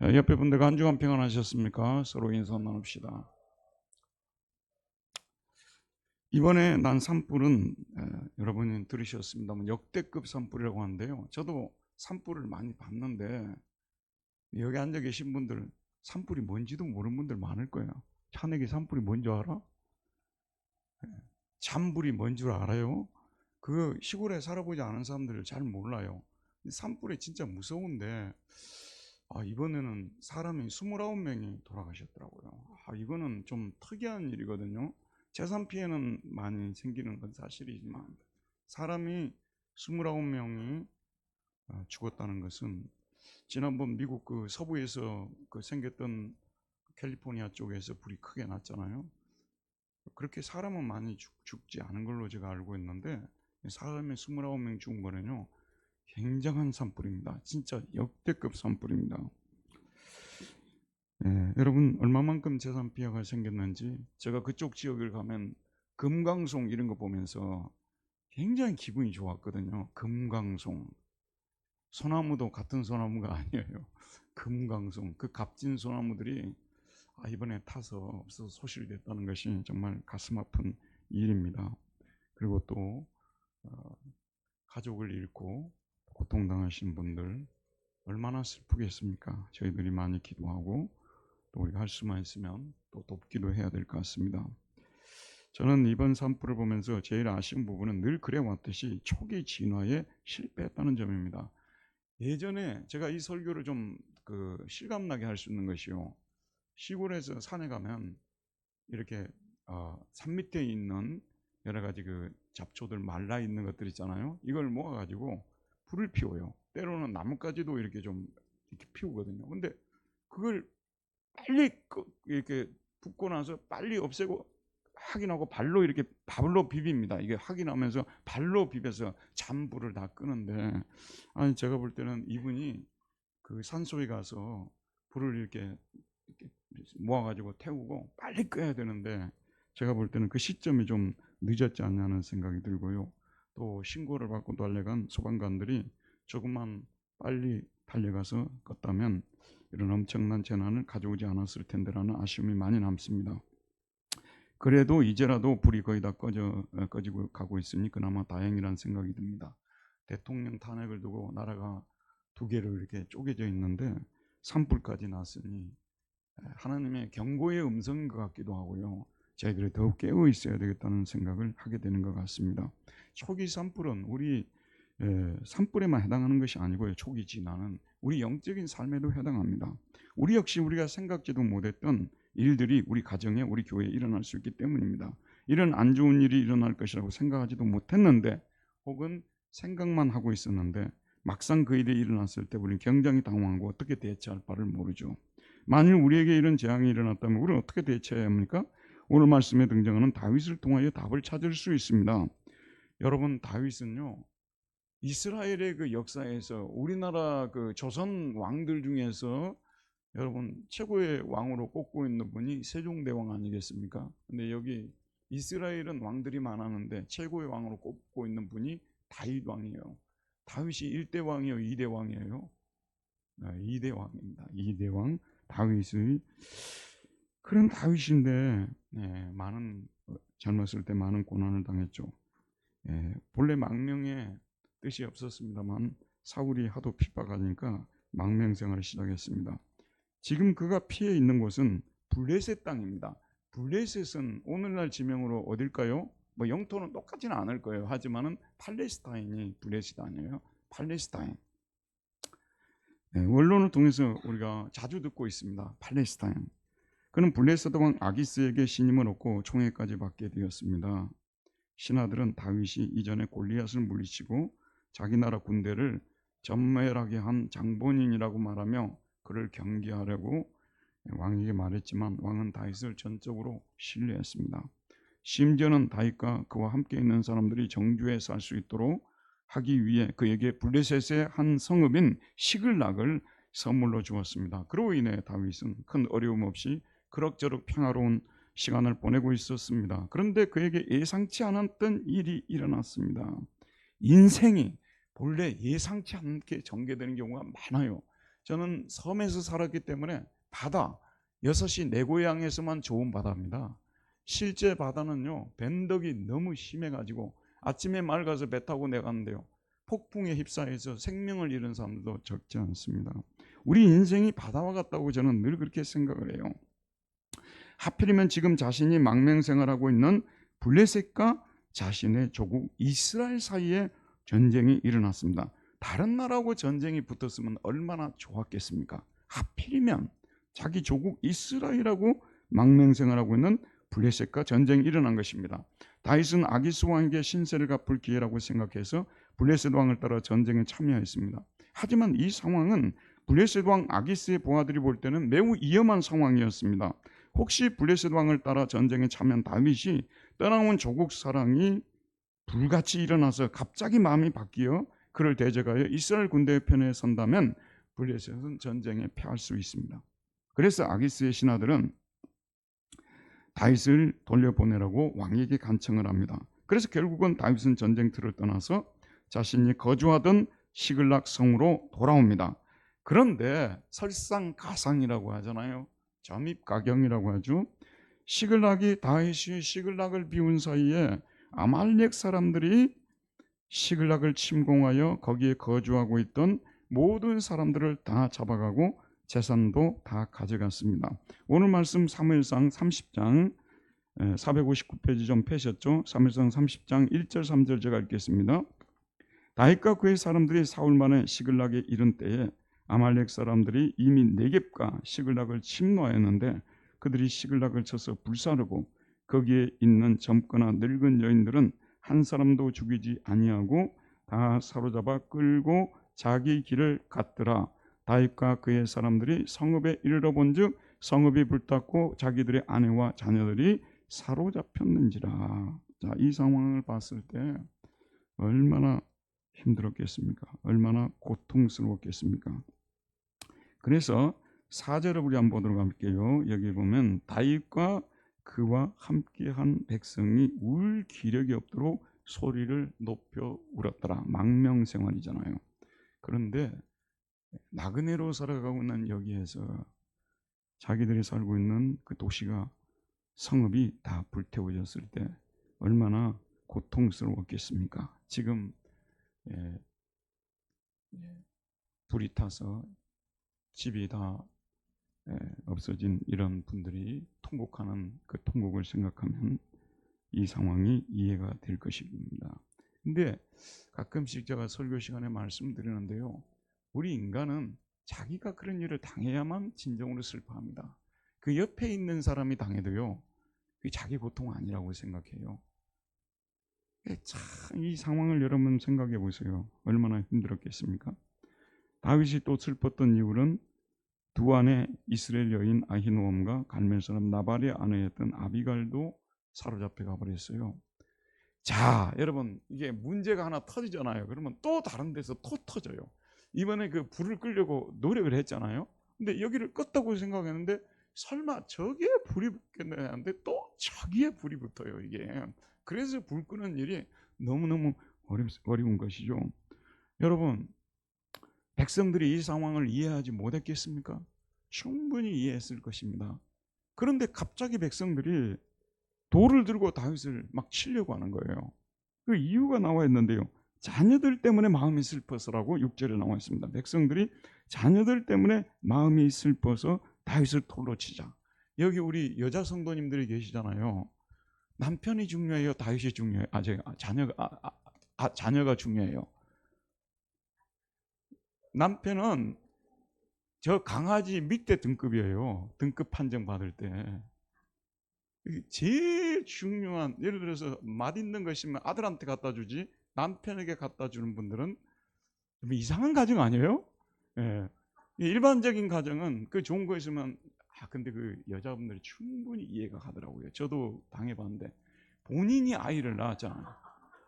옆에 분들과 한 주간 평안하셨습니까? 서로 인사 나눕시다. 이번에 난 산불은 여러분이 들으셨습니다만 역대급 산불이라고 하는데요. 저도 산불을 많이 봤는데 여기 앉아 계신 분들 산불이 뭔지도 모르는 분들 많을 거예요. 찬에게 산불이 뭔지 알아? 잔불이 뭔 줄 알아요? 그 시골에 살아보지 않은 사람들을 잘 몰라요. 산불이 진짜 무서운데 이번에는 사람이 29명이 돌아가셨더라고요. 이거는 좀 특이한 일이거든요. 재산 피해는 많이 생기는 건 사실이지만 사람이 29명이 죽었다는 것은 지난번 미국 그 서부에서 그 생겼던 캘리포니아 쪽에서 불이 크게 났잖아요. 그렇게 사람은 많이 죽지 않은 걸로 제가 알고 있는데 사람이 29명 죽은 거는요 굉장한 산불입니다. 진짜 역대급 산불입니다. 여러분 얼마만큼 재산 피해가 생겼는지 제가 그쪽 지역을 가면 금강송 이런 거 보면서 굉장히 기분이 좋았거든요. 금강송 소나무도 같은 소나무가 아니에요. 금강송 그 값진 소나무들이 이번에 타서 없어서 소실됐다는 것이 정말 가슴 아픈 일입니다. 그리고 또 가족을 잃고 고통당하신 분들 얼마나 슬프겠습니까? 저희들이 많이 기도하고 또 우리가 할 수만 있으면 또 돕기도 해야 될 것 같습니다. 저는 이번 산불을 보면서 제일 아쉬운 부분은 늘 그래왔듯이 초기 진화에 실패했다는 점입니다. 예전에 제가 이 설교를 좀 실감나게 할 수 있는 것이요. 시골에서 산에 가면 이렇게 산 밑에 있는 여러 가지 그 잡초들 말라 있는 것들 있잖아요. 이걸 모아가지고 불을 피워요. 때로는 나뭇가지도 이렇게 좀 이렇게 피우거든요. 근데 그걸 빨리 이렇게 붓고 나서 빨리 없애고 확인하고 발로 이렇게 발로 비빕니다. 이게 확인하면서 발로 비벼서 잔불을 다 끄는데 제가 볼 때는 이분이 그 산소에 가서 불을 이렇게 모아가지고 태우고 빨리 끄야 되는데 제가 볼 때는 그 시점이 좀 늦었지 않냐는 생각이 들고요. 또 신고를 받고 달려간 소방관들이 조금만 빨리 달려가서 껐다면 이런 엄청난 재난을 가져오지 않았을 텐데라는 아쉬움이 많이 남습니다. 그래도 이제라도 불이 거의 다 꺼지고 가고 있으니 그나마 다행이라는 생각이 듭니다. 대통령 탄핵을 두고 나라가 두 개로 이렇게 쪼개져 있는데 산불까지 났으니 하나님의 경고의 음성인 것 같기도 하고요. 저희들이 더욱 깨어 있어야 되겠다는 생각을 하게 되는 것 같습니다. 초기 산불은 우리 산불에만 해당하는 것이 아니고요. 초기 진화는 우리 영적인 삶에도 해당합니다. 우리 역시 우리가 생각지도 못했던 일들이 우리 가정에 우리 교회에 일어날 수 있기 때문입니다. 이런 안 좋은 일이 일어날 것이라고 생각하지도 못했는데 혹은 생각만 하고 있었는데 막상 그 일이 일어났을 때 우리는 굉장히 당황하고 어떻게 대처할 바를 모르죠. 만일 우리에게 이런 재앙이 일어났다면 우리는 어떻게 대처해야 합니까? 오늘 말씀에 등장하는 다윗을 통하여 답을 찾을 수 있습니다. 여러분 다윗은요 이스라엘의 그 역사에서 우리나라 그 조선 왕들 중에서 여러분 최고의 왕으로 꼽고 있는 분이 세종대왕 아니겠습니까? 근데 여기 이스라엘은 왕들이 많았는데 최고의 왕으로 꼽고 있는 분이 다윗 왕이에요. 다윗이 1대 왕이요 2대 왕이에요? 2대 왕입니다. 2대 왕 다윗의 그런 다윗인데 많은 젊었을 때 많은 고난을 당했죠. 본래 망명에 뜻이 없었습니다만 사울이 하도 핍박하니까 망명 생활을 시작했습니다. 지금 그가 피해 있는 곳은 블레셋 땅입니다. 블레셋은 오늘날 지명으로 어딜까요? 뭐 영토는 똑같지는 않을 거예요. 하지만은 팔레스타인이 블레셋 아니에요. 팔레스타인. 언론을 통해서 우리가 자주 듣고 있습니다. 팔레스타인. 그는 블레셋 왕 아기스에게 신임을 얻고 총애까지 받게 되었습니다. 신하들은 다윗이 이전에 골리앗을 물리치고 자기 나라 군대를 전멸하게 한 장본인이라고 말하며 그를 경계하려고 왕에게 말했지만 왕은 다윗을 전적으로 신뢰했습니다. 심지어는 다윗과 그와 함께 있는 사람들이 정주에 살 수 있도록 하기 위해 그에게 블레셋의 한 성읍인 시글락을 선물로 주었습니다. 그로 인해 다윗은 큰 어려움 없이 그럭저럭 평화로운 시간을 보내고 있었습니다. 그런데 그에게 예상치 않았던 일이 일어났습니다. 인생이 본래 예상치 않게 전개되는 경우가 많아요. 저는 섬에서 살았기 때문에 바다, 6시 내 고향에서만 좋은 바다입니다. 실제 바다는요, 변덕이 너무 심해가지고 아침에 맑아서 배 타고 내가는데요, 폭풍에 휩싸여서 생명을 잃은 사람들도 적지 않습니다. 우리 인생이 바다와 같다고 저는 늘 그렇게 생각을 해요. 하필이면 지금 자신이 망명생활하고 있는 블레셋과 자신의 조국 이스라엘 사이에 전쟁이 일어났습니다. 다른 나라하고 전쟁이 붙었으면 얼마나 좋았겠습니까? 하필이면 자기 조국 이스라엘하고 망명생활하고 있는 블레셋과 전쟁이 일어난 것입니다. 다윗은 아기스 왕에게 신세를 갚을 기회라고 생각해서 블레셋 왕을 따라 전쟁에 참여했습니다. 하지만 이 상황은 블레셋 왕 아기스의 부하들이 볼 때는 매우 위험한 상황이었습니다. 혹시 블레셋 왕을 따라 전쟁에 참여한 다윗이 떠나온 조국 사랑이 불같이 일어나서 갑자기 마음이 바뀌어 그를 대적하여 이스라엘 군대의 편에 선다면 블레셋은 전쟁에 패할 수 있습니다. 그래서 아기스의 신하들은 다윗을 돌려보내라고 왕에게 간청을 합니다. 그래서 결국은 다윗은 전쟁터를 떠나서 자신이 거주하던 시글락 성으로 돌아옵니다. 그런데 설상가상이라고 하잖아요. 점입가경이라고 하죠. 시글락이 다윗이 시글락을 비운 사이에 아말렉 사람들이 시글락을 침공하여 거기에 거주하고 있던 모든 사람들을 다 잡아가고 재산도 다 가져갔습니다. 오늘 말씀 사무엘상 30장 459페이지 좀 펴셨죠? 사무엘상 30장 1절 3절 제가 읽겠습니다. 다윗과 그의 사람들이 사흘 만에 시글락에 이른 때에 아말렉 사람들이 이미 네겝과 시글락을 침노하였는데 그들이 시글락을 쳐서 불사르고 거기에 있는 젊거나 늙은 여인들은 한 사람도 죽이지 아니하고 다 사로잡아 끌고 자기 길을 갔더라. 다윗과 그의 사람들이 성읍에 이르러 본즉 성읍이 불탔고 자기들의 아내와 자녀들이 사로잡혔는지라. 자, 이 상황을 봤을 때 얼마나 힘들었겠습니까? 얼마나 고통스러웠겠습니까? 그래서 4절을 우리 한번 보도록 할게요. 여기 보면 다윗과 그와 함께한 백성이 울 기력이 없도록 소리를 높여 울었더라. 망명생활이잖아요. 그런데 나그네로 살아가고 있는 여기에서 자기들이 살고 있는 그 도시가 성읍이 다 불태워졌을 때 얼마나 고통스러웠겠습니까? 지금 불이 타서 집이 다 없어진 이런 분들이 통곡하는 그 통곡을 생각하면 이 상황이 이해가 될 것입니다. 근데 가끔씩 제가 설교 시간에 말씀드리는데요, 우리 인간은 자기가 그런 일을 당해야만 진정으로 슬퍼합니다. 그 옆에 있는 사람이 당해도요, 그게 자기 고통 아니라고 생각해요. 참 이 상황을 여러분 생각해 보세요. 얼마나 힘들었겠습니까? 다윗이 또 슬펐던 이유는 두 아내 이스라엘 여인 아히노암과 갈멜 사람 나발의 아내였던 아비갈도 사로잡혀 가버렸어요. 자, 여러분, 이게 문제가 하나 터지잖아요. 그러면 또 다른 데서 또 터져요. 이번에 그 불을 끄려고 노력을 했잖아요. 근데 여기를 껐다고 생각했는데 설마 저기에 불이 붙겠네 하는데 또 저기에 불이 붙어요, 이게. 그래서 불 끄는 일이 너무너무 어려운 것이죠. 여러분, 백성들이 이 상황을 이해하지 못했겠습니까? 충분히 이해했을 것입니다. 그런데 갑자기 백성들이 돌을 들고 다윗을 막 치려고 하는 거예요. 그 이유가 나와 있는데요. 자녀들 때문에 마음이 슬퍼서라고 6절에 나와 있습니다. 백성들이 자녀들 때문에 마음이 슬퍼서 다윗을 돌로 치자. 여기 우리 여자 성도님들이 계시잖아요. 남편이 중요해요? 다윗이 중요해요? 자녀가 중요해요. 남편은 저 강아지 밑에 등급이에요. 등급 판정 받을 때. 제일 중요한, 예를 들어서 맛있는 거 있으면 아들한테 갖다 주지 남편에게 갖다 주는 분들은 좀 이상한 가정 아니에요? 예. 일반적인 가정은 그 좋은 거 있으면 근데 그 여자분들이 충분히 이해가 가더라고요. 저도 당해봤는데 본인이 아이를 낳았잖아요.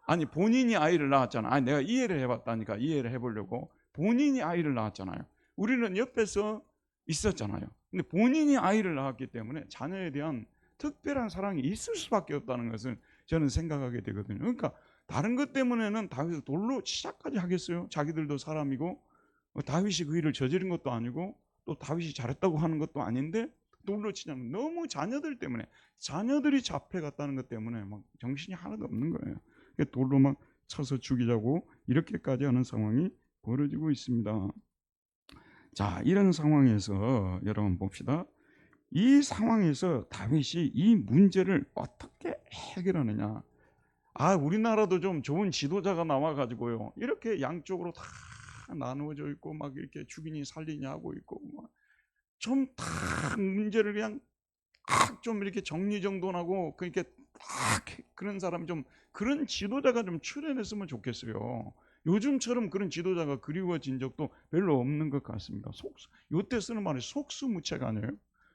아니 본인이 아이를 낳았잖아. 아니 내가 이해를 해봤다니까 이해를 해보려고 본인이 아이를 낳았잖아요. 우리는 옆에서 있었잖아요. 근데 본인이 아이를 낳았기 때문에 자녀에 대한 특별한 사랑이 있을 수밖에 없다는 것을 저는 생각하게 되거든요. 그러니까 다른 것 때문에는 다윗을 돌로 치자까지 하겠어요? 자기들도 사람이고 다윗이 그 일을 저지른 것도 아니고 또 다윗이 잘했다고 하는 것도 아닌데 돌로 치냐면 너무 자녀들 때문에, 자녀들이 잡혀갔다는 것 때문에 막 정신이 하나도 없는 거예요. 돌로 막 쳐서 죽이자고 이렇게까지 하는 상황이 벌어지고 있습니다. 자, 이런 상황에서 여러분 봅시다. 이 상황에서 다윗이 이 문제를 어떻게 해결하느냐. 우리나라도 좀 좋은 지도자가 나와가지고요, 이렇게 양쪽으로 다 나누어져 있고 막 이렇게 죽이니 살리니 하고 있고 좀 다 문제를 그냥 좀 이렇게 정리정돈하고 그렇게 딱 그런 사람, 좀 그런 지도자가 좀 출연했으면 좋겠어요. 요즘처럼 그런 지도자가 그리워진 적도 별로 없는 것 같습니다. 요때 쓰는 말이 속수무책 아니에요?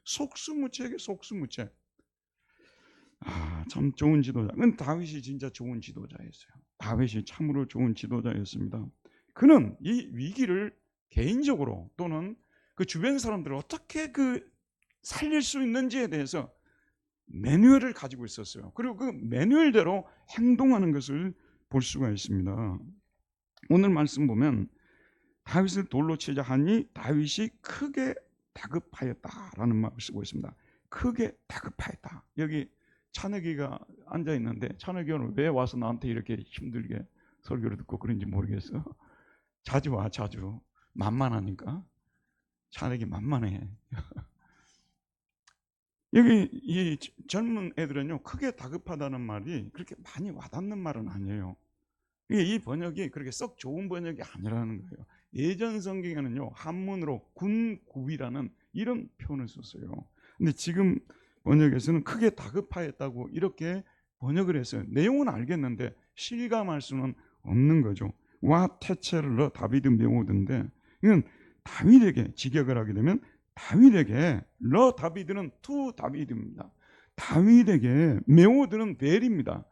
속수무책이 속수무책. 참 좋은 지도자. 근데 다윗이 진짜 좋은 지도자였어요. 다윗이 참으로 좋은 지도자였습니다. 그는 이 위기를 개인적으로 또는 그 주변 사람들을 어떻게 살릴 수 있는지에 대해서 매뉴얼을 가지고 있었어요. 그리고 그 매뉴얼대로 행동하는 것을 볼 수가 있습니다. 오늘 말씀 보면 다윗을 돌로 치자 하니 다윗이 크게 다급하였다라는 말을 쓰고 있습니다. 크게 다급하였다. 여기 찬혁이가 앉아 있는데 찬혁이는 왜 와서 나한테 이렇게 힘들게 설교를 듣고 그런지 모르겠어. 자주 와, 자주. 만만하니까. 찬혁이 만만해. 여기 이 젊은 애들은요, 크게 다급하다는 말이 그렇게 많이 와닿는 말은 아니에요. 이 번역이 그렇게 썩 좋은 번역이 아니라는 거예요. 예전 성경에는요, 한문으로 군구비라는 이런 표현을 썼어요. 근데 지금 번역에서는 크게 다급하였다고 이렇게 번역을 했어요. 내용은 알겠는데 실감할 수는 없는 거죠. 와 태체를 넣어 다비드 명호든데, 이건 다윗에게 직역을 하게 되면 다윗에게 러 다비드는 투 다비드입니다. 다윗에게 메오드는 벨입니다.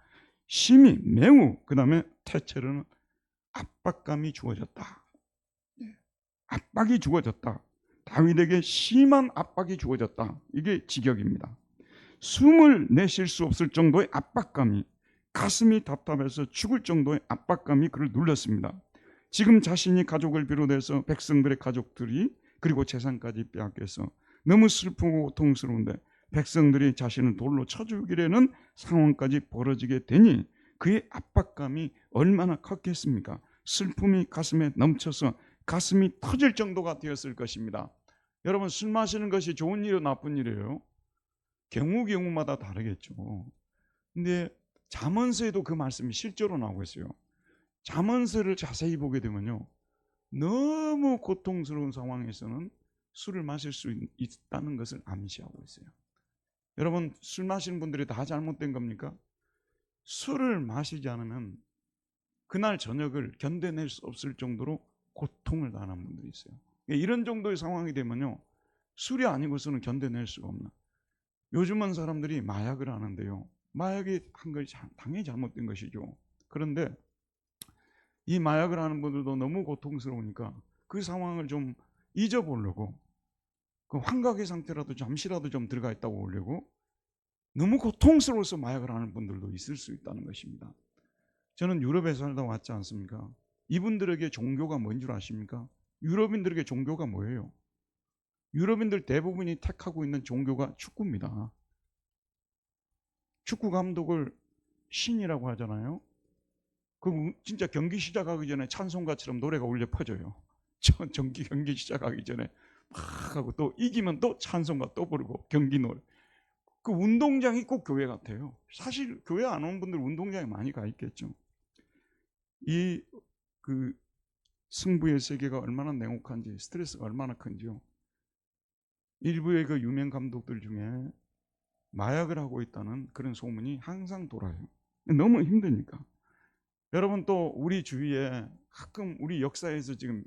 심히 매우, 그 다음에 태체르는 압박감이 주어졌다. 압박이 주어졌다. 다윗에게 심한 압박이 주어졌다. 이게 직역입니다. 숨을 내쉴 수 없을 정도의 압박감이, 가슴이 답답해서 죽을 정도의 압박감이 그를 눌렀습니다. 지금 자신이 가족을 비롯해서 백성들의 가족들이 그리고 재산까지 빼앗겨서 너무 슬프고 고통스러운데 백성들이 자신을 돌로 쳐 죽이려는 상황까지 벌어지게 되니 그의 압박감이 얼마나 컸겠습니까? 슬픔이 가슴에 넘쳐서 가슴이 터질 정도가 되었을 것입니다. 여러분, 술 마시는 것이 좋은 일이요 나쁜 일이에요? 경우마다 다르겠죠. 근데 잠언서에도 그 말씀이 실제로 나오고 있어요. 잠언서를 자세히 보게 되면요, 너무 고통스러운 상황에서는 술을 마실 수 있다는 것을 암시하고 있어요. 여러분, 술 마시는 분들이 다 잘못된 겁니까? 술을 마시지 않으면 그날 저녁을 견뎌낼 수 없을 정도로 고통을 당하는 분들이 있어요. 이런 정도의 상황이 되면요, 술이 아니고서는 견뎌낼 수가 없나. 요즘은 사람들이 마약을 하는데요, 마약이 한 것이 당연히 잘못된 것이죠. 그런데 이 마약을 하는 분들도 너무 고통스러우니까 그 상황을 좀 잊어보려고, 그 환각의 상태라도 잠시라도 좀 들어가 있다고 보려고 너무 고통스러워서 마약을 하는 분들도 있을 수 있다는 것입니다. 저는 유럽에 살다 왔지 않습니까? 이분들에게 종교가 뭔 줄 아십니까? 유럽인들에게 종교가 뭐예요? 유럽인들 대부분이 택하고 있는 종교가 축구입니다. 축구 감독을 신이라고 하잖아요. 그 진짜 경기 시작하기 전에 찬송가처럼 노래가 울려 퍼져요. 경기 시작하기 전에 막 하고 또 이기면 또 찬송가 또 부르고 경기 노래. 그 운동장이 꼭 교회 같아요. 사실 교회 안 온 분들 운동장에 많이 가 있겠죠. 이 승부의 세계가 얼마나 냉혹한지, 스트레스가 얼마나 큰지요. 일부의 그 유명 감독들 중에 마약을 하고 있다는 그런 소문이 항상 돌아요. 너무 힘드니까. 여러분, 또 우리 주위에 가끔 우리 역사에서 지금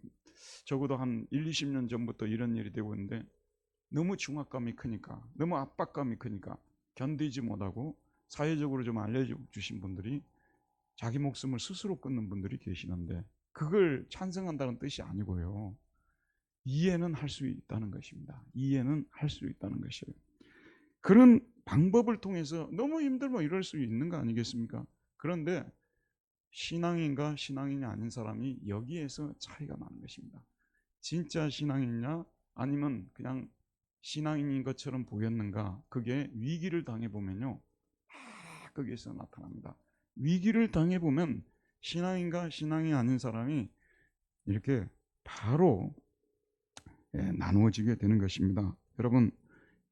적어도 한 1, 20년 전부터 이런 일이 되고 있는데, 너무 중압감이 크니까, 너무 압박감이 크니까 견디지 못하고 사회적으로 좀 알려주신 분들이 자기 목숨을 스스로 끊는 분들이 계시는데, 그걸 찬성한다는 뜻이 아니고요, 이해는 할 수 있다는 것입니다. 이해는 할 수 있다는 것이에요. 그런 방법을 통해서 너무 힘들면 이럴 수 있는 거 아니겠습니까? 그런데 신앙인과 신앙인이 아닌 사람이 여기에서 차이가 나는 것입니다. 진짜 신앙이냐 아니면 그냥 신앙인인 것처럼 보였는가, 그게 위기를 당해보면요 거기에서 나타납니다. 위기를 당해보면 신앙인과 신앙이 아닌 사람이 이렇게 바로 나누어지게 되는 것입니다. 여러분,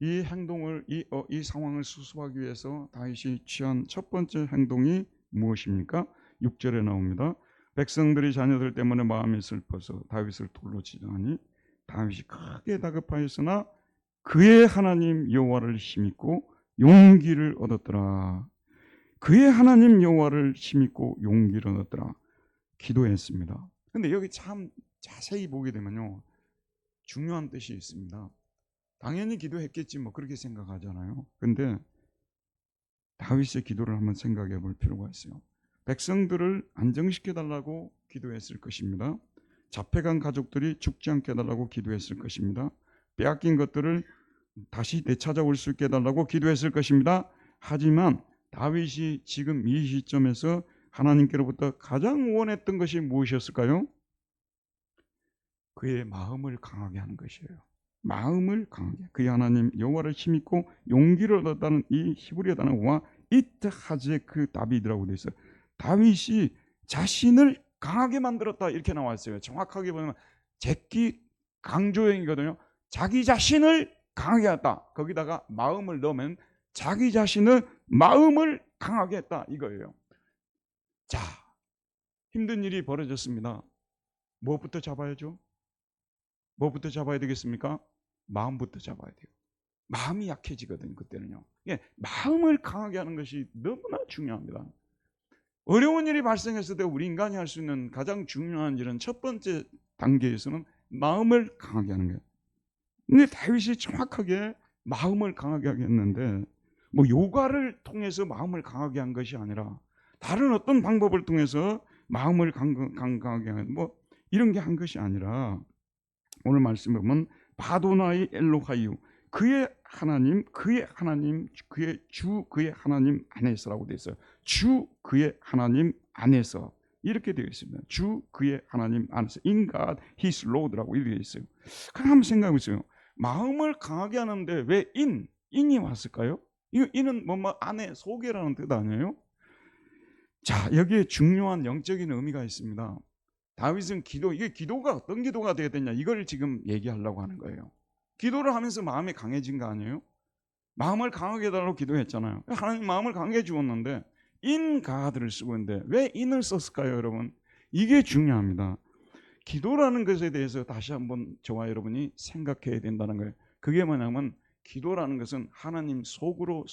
이 행동을 이 상황을 수습하기 위해서 다윗이 취한 첫 번째 행동이 무엇입니까? 6절에 나옵니다. 백성들이 자녀들 때문에 마음이 슬퍼서 다윗을 돌로 치자니 다윗이 크게 다급하였으나 그의 하나님 여호와를 힘입고 용기를 얻었더라. 그의 하나님 여호와를 힘입고 용기를 얻었더라. 기도했습니다. 근데 여기 참 자세히 보게 되면요 중요한 뜻이 있습니다. 당연히 기도했겠지 뭐 그렇게 생각하잖아요. 근데 다윗의 기도를 한번 생각해 볼 필요가 있어요. 백성들을 안정시켜 달라고 기도했을 것입니다. 잡혀간 가족들이 죽지 않게 해달라고 기도했을 것입니다. 빼앗긴 것들을 다시 되찾아올 수 있게 해달라고 기도했을 것입니다. 하지만 다윗이 지금 이 시점에서 하나님께로부터 가장 원했던 것이 무엇이었을까요? 그의 마음을 강하게 하는 것이에요. 마음을 강하게. 그의 하나님 여호와를 힘입고 용기를 얻었다는 이 히브리어 단어와 이트하즈의 그 다윗이라고 되어 있어요. 다윗이 자신을 강하게 만들었다 이렇게 나와 있어요. 정확하게 보면 제끼 강조형이거든요. 자기 자신을 강하게 했다. 거기다가 마음을 넣으면 자기 자신의 마음을 강하게 했다 이거예요. 자, 힘든 일이 벌어졌습니다. 무엇부터 잡아야죠? 뭐부터 잡아야 되겠습니까? 마음부터 잡아야 돼요. 마음이 약해지거든요. 그때는요. 예, 마음을 강하게 하는 것이 너무나 중요합니다. 어려운 일이 발생했을 때 우리 인간이 할 수 있는 가장 중요한 일은 첫 번째 단계에서는 마음을 강하게 하는 거예요. 근데 다윗이 정확하게 마음을 강하게 하겠는데 뭐 요가를 통해서 마음을 강하게 한 것이 아니라 다른 어떤 방법을 통해서 마음을 강하게 하는 뭐 이런 게 한 것이 아니라 오늘 말씀에 보면 바도나이 엘로하이유 그의 하나님 그의 주 그의 하나님 안에서라고 되어 있어요. 주 그의 하나님 안에서 이렇게 되어 있습니다. 주 그의 하나님 안에서 In God His Lord라고 이렇게 되어 있어요. 그럼 한번 생각해 보세요. 마음을 강하게 하는데 왜 인이 왔을까요? 이 인은 뭐 안에 속에라는 뜻 아니에요? 자, 여기에 중요한 영적인 의미가 있습니다. 다윗은 이게 기도가 어떤 기도가 되어야 되냐 이걸 지금 얘기하려고 하는 거예요. 기도를 하면서 마음이 강해진 거 아니에요? 마음을 강하게 해달라고 기도했잖아요. 하나님 마음을 강하게 주었는데 인가드를 쓰고 있는데 왜 인을 썼을까요, 여러분? 이게 중요합니다. 기도라는 것에 대해서 다시 한번 저와 여러분이 생각해야 된다는 거예요. 그게 뭐냐면 기도라는 것은 하나님 속으로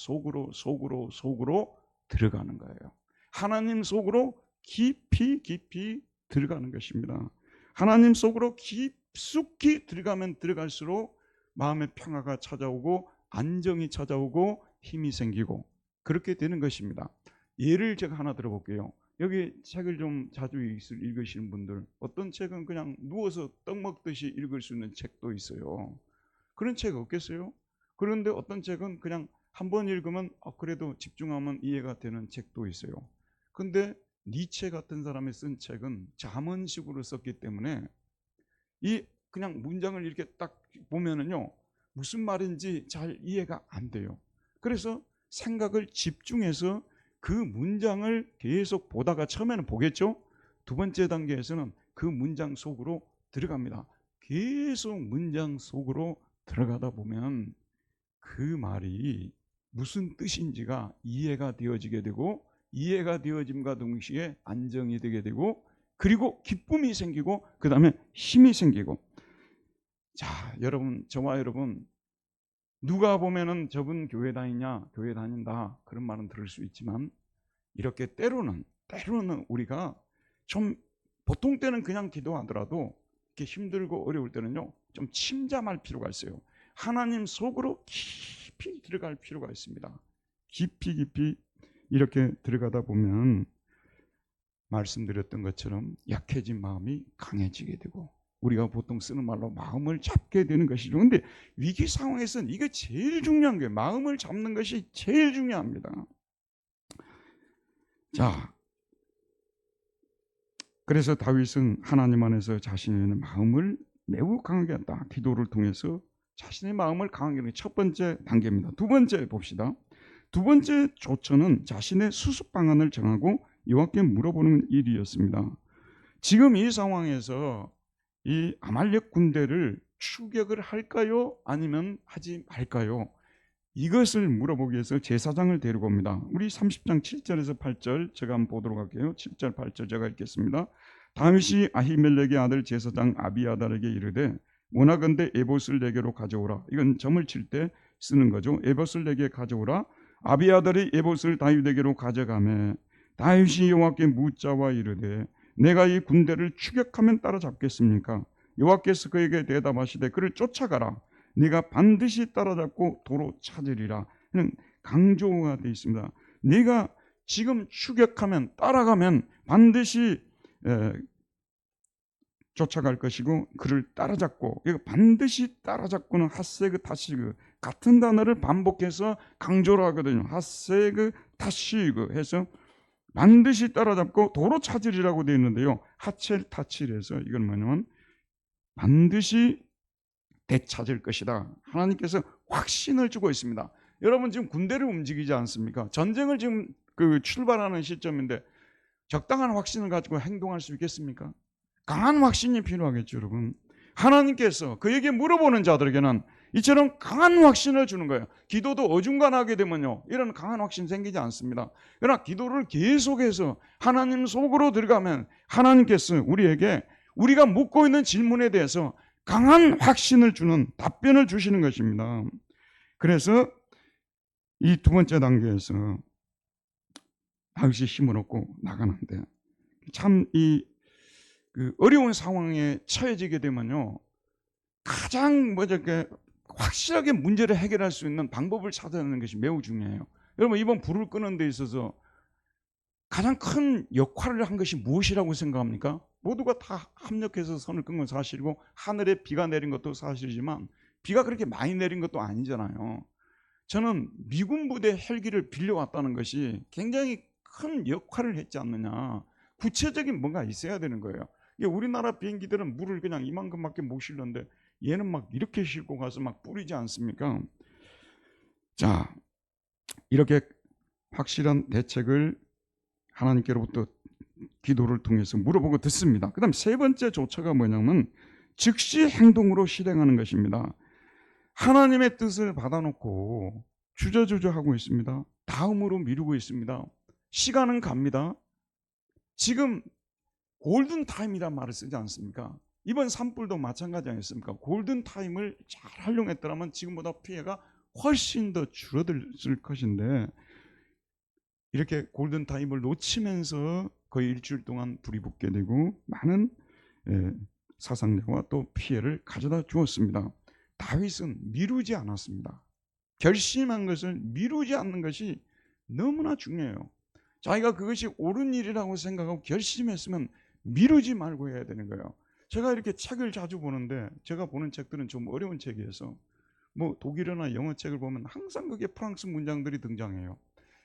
들어가는 거예요. 하나님 속으로 깊이 들어가는 것입니다. 하나님 속으로 깊숙이 들어가면 들어갈수록 마음의 평화가 찾아오고 안정이 찾아오고 힘이 생기고 그렇게 되는 것입니다. 예를 제가 하나 들어볼게요. 여기 책을 좀 자주 읽으시는 분들, 어떤 책은 그냥 누워서 떡 먹듯이 읽을 수 있는 책도 있어요. 그런 책 없겠어요? 그런데 어떤 책은 그냥 한번 읽으면 그래도 집중하면 이해가 되는 책도 있어요. 근데 니체 같은 사람이 쓴 책은 잠언식으로 썼기 때문에 이 그냥 문장을 이렇게 딱 보면은요 무슨 말인지 잘 이해가 안 돼요. 그래서 생각을 집중해서 그 문장을 계속 보다가 처음에는 보겠죠. 두 번째 단계에서는 그 문장 속으로 들어갑니다. 계속 문장 속으로 들어가다 보면 그 말이 무슨 뜻인지가 이해가 되어지게 되고 이해가 되어짐과 동시에 안정이 되게 되고 그리고 기쁨이 생기고 그 다음에 힘이 생기고. 자, 여러분, 저와 여러분 누가 보면은 저분 교회 다니냐 교회 다닌다 그런 말은 들을 수 있지만 이렇게 때로는 우리가 좀 보통 때는 그냥 기도하더라도 이렇게 힘들고 어려울 때는요 좀 침잠할 필요가 있어요. 하나님 속으로 깊이 들어갈 필요가 있습니다. 깊이 이렇게 들어가다 보면 말씀드렸던 것처럼 약해진 마음이 강해지게 되고 우리가 보통 쓰는 말로 마음을 잡게 되는 것이죠. 그런데 위기 상황에서는 이게 제일 중요한 거예요. 마음을 잡는 것이 제일 중요합니다. 자, 그래서 다윗은 하나님 안에서 자신의 마음을 매우 강하게 한다. 기도를 통해서 자신의 마음을 강하게 하는 첫 번째 단계입니다. 두 번째 봅시다. 두 번째 조처는 자신의 수습 방안을 정하고 여호와께 물어보는 일이었습니다. 지금 이 상황에서 이 아말렉 군대를 추격을 할까요? 아니면 하지 말까요? 이것을 물어보기 위해서 제사장을 데리고 옵니다. 우리 30장 7절에서 8절 제가 한번 보도록 할게요. 7절 8절 제가 읽겠습니다. 다윗이 아히멜렉의 아들 제사장 아비아달에게 이르되 원하건대 에봇을 내게로 가져오라. 이건 점을 칠 때 쓰는 거죠. 에봇을 내게 가져오라. 아비아달이 에봇을 다윗에게로 가져가매 다윗이 여호와께 묻자와 이르되 내가 이 군대를 추격하면 따라잡겠습니까? 여호와께서 그에게 대답하시되 그를 쫓아가라. 네가 반드시 따라잡고 도로 찾으리라. 강조가 되어 있습니다. 네가 지금 추격하면 따라가면 반드시 쫓아갈 것이고 그를 따라잡고, 이거 반드시 따라잡고는 핫세그 타시그 같은 단어를 반복해서 강조를 하거든요. 핫세그 타시그 해서 반드시 따라잡고 도로 찾으리라고 되어 있는데요. 하첼 타칠에서 이건 뭐냐면 반드시 되찾을 것이다. 하나님께서 확신을 주고 있습니다. 여러분 지금 군대를 움직이지 않습니까? 전쟁을 지금 출발하는 시점인데 적당한 확신을 가지고 행동할 수 있겠습니까? 강한 확신이 필요하겠죠, 여러분. 하나님께서 그에게 물어보는 자들에게는 이처럼 강한 확신을 주는 거예요. 기도도 어중간하게 되면요, 이런 강한 확신 생기지 않습니다. 그러나 기도를 계속해서 하나님 속으로 들어가면 하나님께서 우리에게 우리가 묻고 있는 질문에 대해서 강한 확신을 주는 답변을 주시는 것입니다. 그래서 이 두 번째 단계에서 다윗이 힘을 얻고 나가는데 참 이 어려운 상황에 처해지게 되면요, 가장 확실하게 문제를 해결할 수 있는 방법을 찾아내는 것이 매우 중요해요. 여러분 이번 불을 끄는 데 있어서 가장 큰 역할을 한 것이 무엇이라고 생각합니까? 모두가 다 합력해서 선을 끈 건 사실이고 하늘에 비가 내린 것도 사실이지만 비가 그렇게 많이 내린 것도 아니잖아요. 저는 미군 부대 헬기를 빌려왔다는 것이 굉장히 큰 역할을 했지 않느냐. 구체적인 뭔가 있어야 되는 거예요. 우리나라 비행기들은 물을 그냥 이만큼밖에 못 실는데 얘는 막 이렇게 싣고 가서 막 뿌리지 않습니까? 자, 이렇게 확실한 대책을 하나님께로부터 기도를 통해서 물어보고 듣습니다. 그 다음 세 번째 조처가 뭐냐면 즉시 행동으로 실행하는 것입니다. 하나님의 뜻을 받아놓고 주저주저하고 있습니다. 다음으로 미루고 있습니다. 시간은 갑니다. 지금 골든타임이란 말을 쓰지 않습니까? 이번 산불도 마찬가지 아니었습니까? 골든타임을 잘 활용했더라면 지금보다 피해가 훨씬 더 줄어들 것인데 이렇게 골든타임을 놓치면서 거의 일주일 동안 불이 붙게 되고 많은 사상자와 또 피해를 가져다 주었습니다. 다윗은 미루지 않았습니다. 결심한 것을 미루지 않는 것이 너무나 중요해요. 자기가 그것이 옳은 일이라고 생각하고 결심했으면 미루지 말고 해야 되는 거예요. 제가 이렇게 책을 자주 보는데 제가 보는 책들은 좀 어려운 책이어서 뭐 독일어나 영어 책을 보면 항상 그게 프랑스 문장들이 등장해요.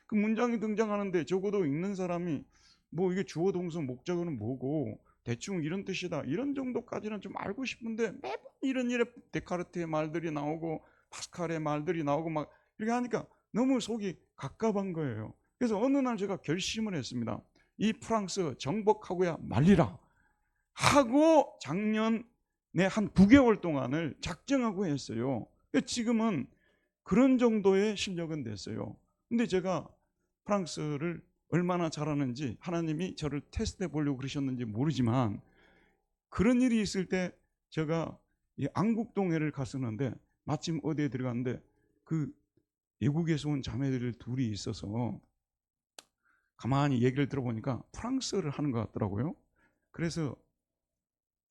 그 문장이 등장하는데 적어도 읽는 사람이 뭐 이게 주어 동사 목적어는 뭐고 대충 이런 뜻이다 이런 정도까지는 좀 알고 싶은데 매번 이런 데카르트의 말들이 나오고 파스칼의 말들이 나오고 막 이렇게 하니까 너무 속이 갑갑한 거예요. 그래서 어느 날 제가 결심을 했습니다. 이 프랑스 정복하고야 말리라 하고 작년에 한 9개월 동안을 작정하고 했어요. 지금은 그런 정도의 실력은 됐어요. 근데 제가 프랑스를 얼마나 잘하는지 하나님이 저를 테스트해 보려고 그러셨는지 모르지만 그런 일이 있을 때 제가 이 안국동회를 갔었는데 마침 어디에 들어갔는데 그 외국에서 온 자매들 둘이 있어서 가만히 얘기를 들어보니까 프랑스어를 하는 것 같더라고요. 그래서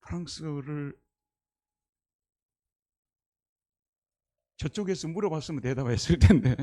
프랑스어를 저쪽에서 물어봤으면 대답했을 텐데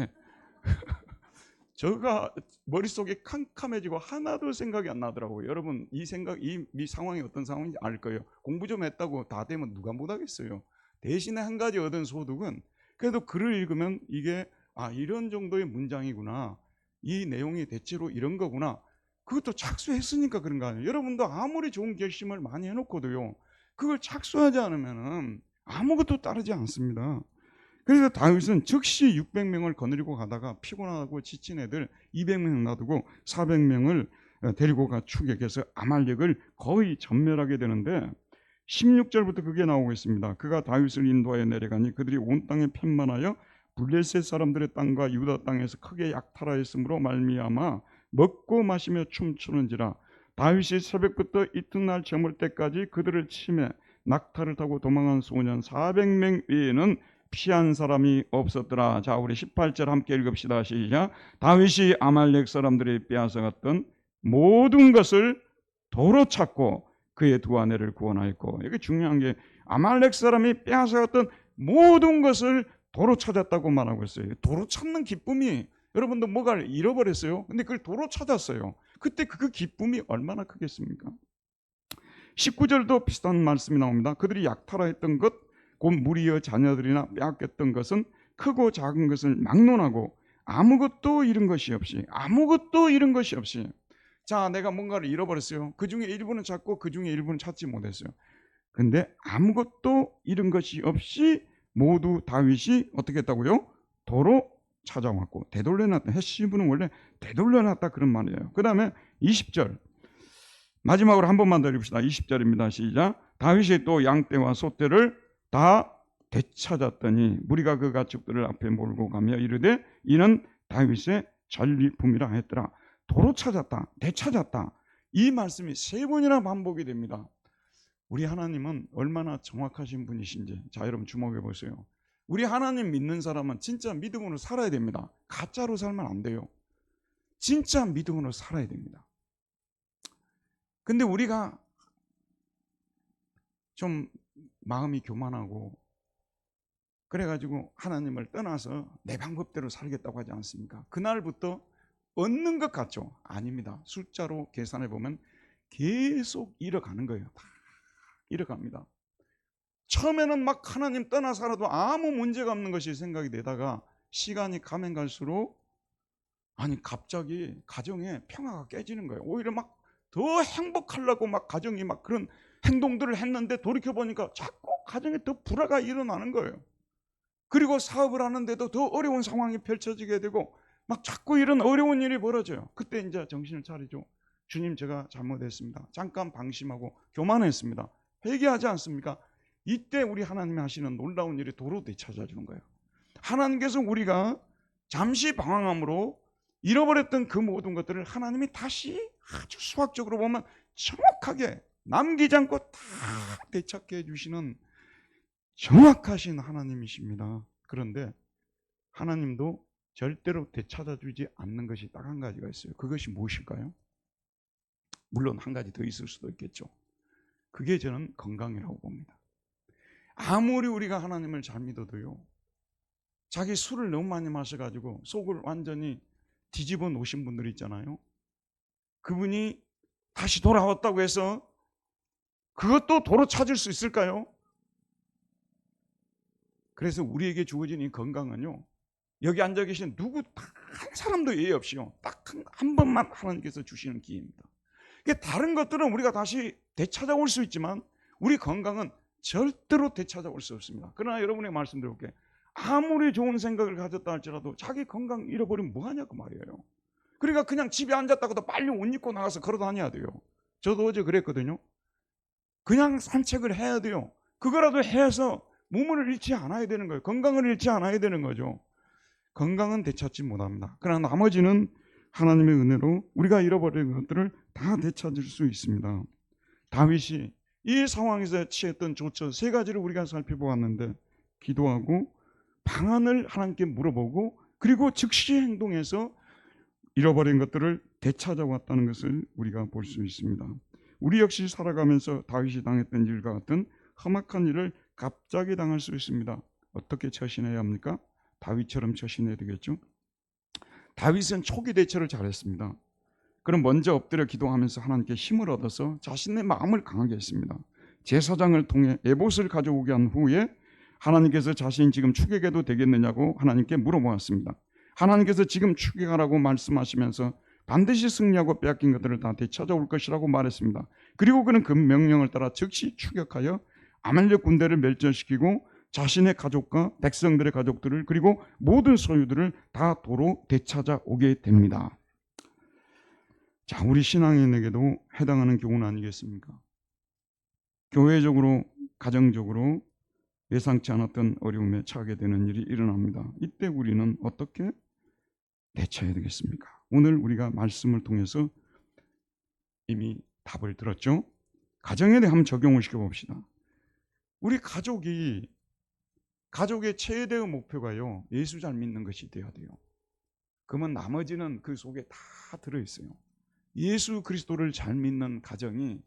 제가 머릿속에 캄캄해지고 하나도 생각이 안 나더라고요. 여러분 이 상황이 어떤 상황인지 알 거예요. 공부 좀 했다고 다 되면 누가 못하겠어요. 대신에 한 가지 얻은 소득은 그래도 글을 읽으면 이게 이런 정도의 문장이구나, 이 내용이 대체로 이런 거구나, 그것도 착수했으니까 그런 거 아니에요. 여러분도 아무리 좋은 결심을 많이 해놓고도요, 그걸 착수하지 않으면은 아무것도 따르지 않습니다. 그래서 다윗은 즉시 600명을 거느리고 가다가 피곤하고 지친 애들 200명 놔두고 400명을 데리고 가 추격해서 아말렉을 거의 전멸하게 되는데 16절부터 그게 나오고 있습니다. 그가 다윗을 인도하여 내려가니 그들이 온 땅에 편만하여 블레셋 사람들의 땅과 유다 땅에서 크게 약탈하였으므로 말미암아 먹고 마시며 춤추는지라. 다윗이 새벽부터 이튿날 저물 때까지 그들을 치매 낙타를 타고 도망한 소년 400명 외에는 피한 사람이 없었더라. 자, 우리 18절 함께 읽읍시다. 시작. 다윗이 아말렉 사람들이 빼앗아갔던 모든 것을 도로 찾고 그의 두 아내를 구원하였고, 이게 중요한 게 아말렉 사람이 빼앗아갔던 모든 것을 도로 찾았다고 말하고 있어요. 도로 찾는 기쁨이, 여러분도 뭐가 잃어버렸어요. 근데 그걸 도로 찾았어요. 그때 그 기쁨이 얼마나 크겠습니까? 19절도 비슷한 말씀이 나옵니다. 그들이 약탈하였던 것 곧 무리의 자녀들이나 빼앗겼던 것은 크고 작은 것을 막론하고 아무것도 잃은 것이 없이, 아무것도 잃은 것이 없이. 자, 내가 뭔가를 잃어버렸어요. 그 중에 일부는 찾고 그 중에 일부는 찾지 못했어요. 근데 아무것도 잃은 것이 없이 모두 다윗이 어떻게 했다고요? 도로 찾아왔고 되돌려놨다. 헤시브는 원래 되돌려놨다 그런 말이에요. 그 다음에 20절 마지막으로 한 번만 더 읽읍시다. 20절입니다. 시작. 다윗이 또 양떼와 소떼를 다 되찾았더니 무리가 그 가축들을 앞에 몰고 가며 이르되 이는 다윗의 전리품이라 했더라. 도로 찾았다, 되찾았다. 이 말씀이 세 번이나 반복이 됩니다. 우리 하나님은 얼마나 정확하신 분이신지. 자, 여러분 주목해 보세요. 우리 하나님 믿는 사람은 진짜 믿음으로 살아야 됩니다. 가짜로 살면 안 돼요. 진짜 믿음으로 살아야 됩니다. 근데 우리가 좀 마음이 교만하고 그래가지고 하나님을 떠나서 내 방법대로 살겠다고 하지 않습니까? 그날부터 얻는 것 같죠? 아닙니다. 숫자로 계산해 보면 계속 잃어가는 거예요. 다 잃어갑니다. 처음에는 막 하나님 떠나 살아도 아무 문제가 없는 것이 생각이 되다가 시간이 가면 갈수록 갑자기 가정에 평화가 깨지는 거예요. 오히려 막 더 행복하려고 막 가정이 막 그런 행동들을 했는데 돌이켜보니까 자꾸 가정에 더 불화가 일어나는 거예요. 그리고 사업을 하는데도 더 어려운 상황이 펼쳐지게 되고 막 자꾸 이런 어려운 일이 벌어져요. 그때 이제 정신을 차리죠. 주님, 제가 잘못했습니다. 잠깐 방심하고 교만했습니다. 회개하지 않습니까? 이때 우리 하나님이 하시는 놀라운 일이 도로 되찾아주는 거예요. 하나님께서 우리가 잠시 방황함으로 잃어버렸던 그 모든 것들을 하나님이 다시 아주 수학적으로 보면 정확하게 남기지 않고 다 되찾게 해주시는 정확하신 하나님이십니다. 그런데 하나님도 절대로 되찾아주지 않는 것이 딱 한 가지가 있어요. 그것이 무엇일까요? 물론 한 가지 더 있을 수도 있겠죠. 그게 저는 건강이라고 봅니다. 아무리 우리가 하나님을 잘 믿어도요, 자기 술을 너무 많이 마셔가지고 속을 완전히 뒤집어 놓으신 분들 있잖아요. 그분이 다시 돌아왔다고 해서 그것도 도로 찾을 수 있을까요? 그래서 우리에게 주어진 이 건강은요, 여기 앉아 계신 누구 한 사람도 예의 없이요, 딱 한 번만 하나님께서 주시는 기회입니다. 다른 것들은 우리가 다시 되찾아올 수 있지만 우리 건강은 절대로 되찾아올 수 없습니다. 그러나 여러분에게 말씀드릴게요. 아무리 좋은 생각을 가졌다 할지라도 자기 건강 잃어버리면 뭐하냐고 말이에요. 그러니까 그냥 집에 앉았다고도 빨리 옷 입고 나가서 걸어 다녀야 돼요. 저도 어제 그랬거든요. 그냥 산책을 해야 돼요. 그거라도 해서 몸을 잃지 않아야 되는 거예요. 건강을 잃지 않아야 되는 거죠. 건강은 되찾지 못합니다. 그러나 나머지는 하나님의 은혜로 우리가 잃어버린 것들을 다 되찾을 수 있습니다. 다윗이 이 상황에서 취했던 조처 세 가지를 우리가 살펴보았는데, 기도하고 방안을 하나님께 물어보고 그리고 즉시 행동해서 잃어버린 것들을 되찾아왔다는 것을 우리가 볼 수 있습니다. 우리 역시 살아가면서 다윗이 당했던 일과 같은 험악한 일을 갑자기 당할 수 있습니다. 어떻게 처신해야 합니까? 다윗처럼 처신해야 되겠죠. 다윗은 초기 대처를 잘했습니다. 그럼 먼저 엎드려 기도하면서 하나님께 힘을 얻어서 자신의 마음을 강하게 했습니다. 제사장을 통해 에봇을 가져오게 한 후에 하나님께서 자신이 지금 추격해도 되겠느냐고 하나님께 물어보았습니다. 하나님께서 지금 추격하라고 말씀하시면서 반드시 승리하고 빼앗긴 것들을 다 되찾아올 것이라고 말했습니다. 그리고 그는 그 명령을 따라 즉시 추격하여 아말렉 군대를 멸절시키고 자신의 가족과 백성들의 가족들을 그리고 모든 소유들을 다 도로 되찾아오게 됩니다. 자, 우리 신앙인에게도 해당하는 교훈 아니겠습니까? 교회적으로, 가정적으로 예상치 않았던 어려움에 처하게 되는 일이 일어납니다. 이때 우리는 어떻게 대처해야 되겠습니까? 오늘 우리가 말씀을 통해서 이미 답을 들었죠? 가정에 대해 한번 적용을 시켜봅시다. 우리 가족의 최대의 목표가요, 예수 잘 믿는 것이 되어야 돼요. 그러면 나머지는 그 속에 다 들어있어요. 예수 그리스도를 잘 믿는 가정이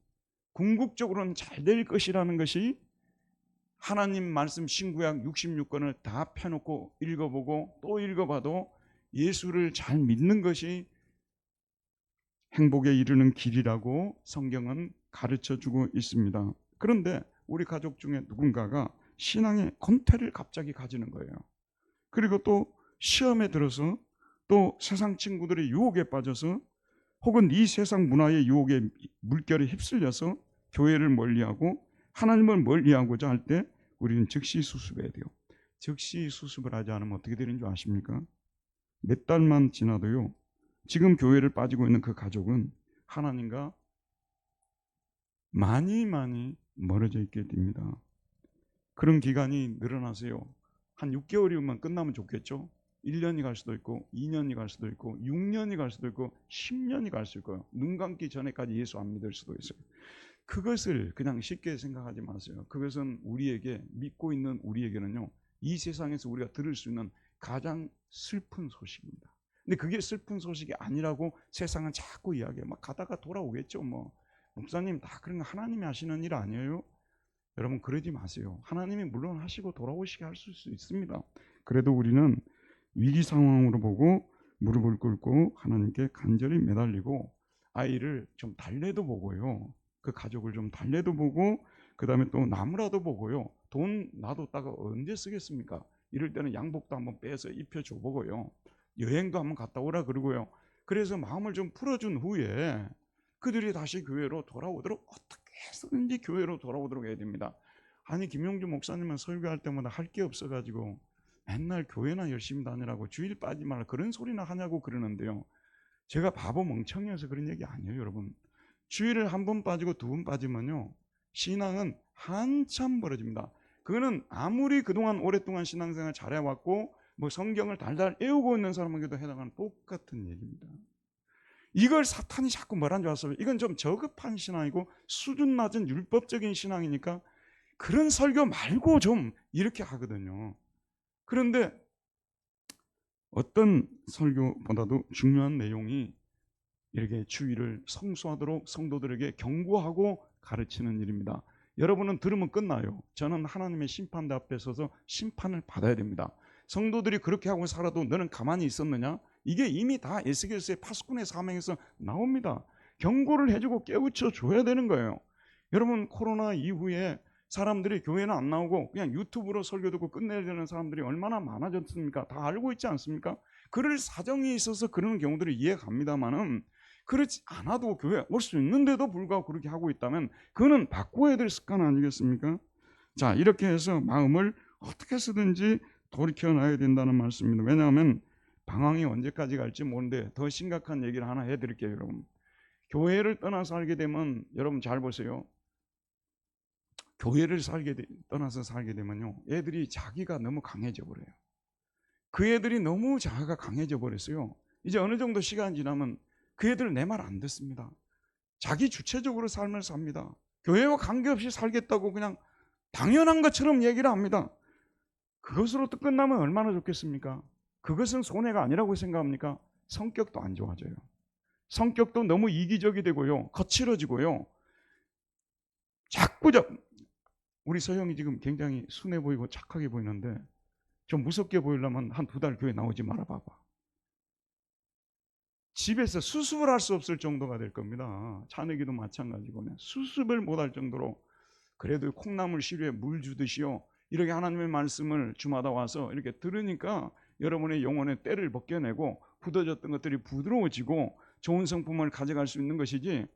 궁극적으로는 잘 될 것이라는 것이 하나님 말씀 신구약 66권을 다 펴놓고 읽어보고 또 읽어봐도 예수를 잘 믿는 것이 행복에 이르는 길이라고 성경은 가르쳐주고 있습니다. 그런데 우리 가족 중에 누군가가 신앙의 권태를 갑자기 가지는 거예요. 그리고 또 시험에 들어서 또 세상 친구들의 유혹에 빠져서 혹은 이 세상 문화의 유혹에 물결에 휩쓸려서 교회를 멀리하고 하나님을 멀리하고자 할 때 우리는 즉시 수습해야 돼요. 즉시 수습을 하지 않으면 어떻게 되는 줄 아십니까? 몇 달만 지나도요, 지금 교회를 빠지고 있는 그 가족은 하나님과 많이 멀어져 있게 됩니다. 그런 기간이 늘어나세요. 한 6개월이면 끝나면 좋겠죠. 1년이 갈 수도 있고 2년이 갈 수도 있고 6년이 갈 수도 있고 10년이 갈 수 있고요. 눈 감기 전에까지 예수 안 믿을 수도 있어요. 그것을 그냥 쉽게 생각하지 마세요. 그것은 우리에게, 믿고 있는 우리에게는요, 이 세상에서 우리가 들을 수 있는 가장 슬픈 소식입니다. 근데 그게 슬픈 소식이 아니라고 세상은 자꾸 이야기해요. 막 가다가 돌아오겠죠. 뭐 목사님 다 그런 거 하나님이 하시는 일 아니에요? 여러분 그러지 마세요. 하나님이 물론 하시고 돌아오시게 하실 수 있습니다. 그래도 우리는 위기 상황으로 보고 무릎을 꿇고 하나님께 간절히 매달리고 아이를 좀 달래도 보고요, 그 가족을 좀 달래도 보고, 그 다음에 또 나무라도 보고요, 돈 놔뒀다가 언제 쓰겠습니까? 이럴 때는 양복도 한번 빼서 입혀줘 보고요, 여행도 한번 갔다 오라 그러고요. 그래서 마음을 좀 풀어준 후에 그들이 다시 교회로 돌아오도록 어떻게 해서든지 교회로 돌아오도록 해야 됩니다. 아니 김용주 목사님은 설교할 때마다 할 게 없어가지고 맨날 교회나 열심히 다니라고 주일 빠지 말라 그런 소리나 하냐고 그러는데요, 제가 바보 멍청이어서 그런 얘기 아니에요. 여러분, 주일을 한 번 빠지고 두 번 빠지면요, 신앙은 한참 벌어집니다. 그거는 아무리 그동안 오랫동안 신앙생활 잘해왔고 뭐 성경을 달달 외우고 있는 사람에게도 해당하는 똑같은 얘기입니다. 이걸 사탄이 자꾸 뭐라는 줄 아세요? 이건 좀 저급한 신앙이고 수준 낮은 율법적인 신앙이니까 그런 설교 말고 좀 이렇게 하거든요. 그런데 어떤 설교보다도 중요한 내용이 이렇게 주의를 성수하도록 성도들에게 경고하고 가르치는 일입니다. 여러분은 들으면 끝나요. 저는 하나님의 심판대 앞에 서서 심판을 받아야 됩니다. 성도들이 그렇게 하고 살아도 너는 가만히 있었느냐? 이게 이미 다 에스겔서의 파수꾼의 사명에서 나옵니다. 경고를 해주고 깨우쳐 줘야 되는 거예요. 여러분, 코로나 이후에 사람들이 교회는 안 나오고 그냥 유튜브로 설교 듣고 끝내려는 사람들이 얼마나 많아졌습니까? 다 알고 있지 않습니까? 그럴 사정이 있어서 그런 경우들을 이해갑니다만은, 그렇지 않아도 교회 올 수 있는데도 불구하고 그렇게 하고 있다면 그거는 바꿔야 될 습관 아니겠습니까? 자, 이렇게 해서 마음을 어떻게 해서든지 돌이켜놔야 된다는 말씀입니다. 왜냐하면 방황이 언제까지 갈지 모르는데 더 심각한 얘기를 하나 해드릴게요. 여러분, 교회를 떠나서 살게 되면, 여러분 잘 보세요, 교회를 떠나서 살게 되면요, 애들이 자기가 너무 강해져 버려요. 그 애들이 너무 자아가 강해져 버렸어요. 이제 어느 정도 시간 지나면 그 애들 내 말 안 듣습니다. 자기 주체적으로 삶을 삽니다. 교회와 관계없이 살겠다고 그냥 당연한 것처럼 얘기를 합니다. 그것으로 또 끝나면 얼마나 좋겠습니까? 그것은 손해가 아니라고 생각합니까? 성격도 안 좋아져요. 성격도 너무 이기적이 되고요, 거칠어지고요. 자꾸 우리 서영이 지금 굉장히 순해 보이고 착하게 보이는데 좀 무섭게 보이려면 한 2달 교회 나오지 말아 봐봐. 집에서 수습을 할 수 없을 정도가 될 겁니다. 자녀기도 마찬가지고 수습을 못할 정도로. 그래도 콩나물 시루에 물 주듯이요, 이렇게 하나님의 말씀을 주마다 와서 이렇게 들으니까 여러분의 영혼의 때를 벗겨내고 굳어졌던 것들이 부드러워지고 좋은 성품을 가져갈 수 있는 것이지,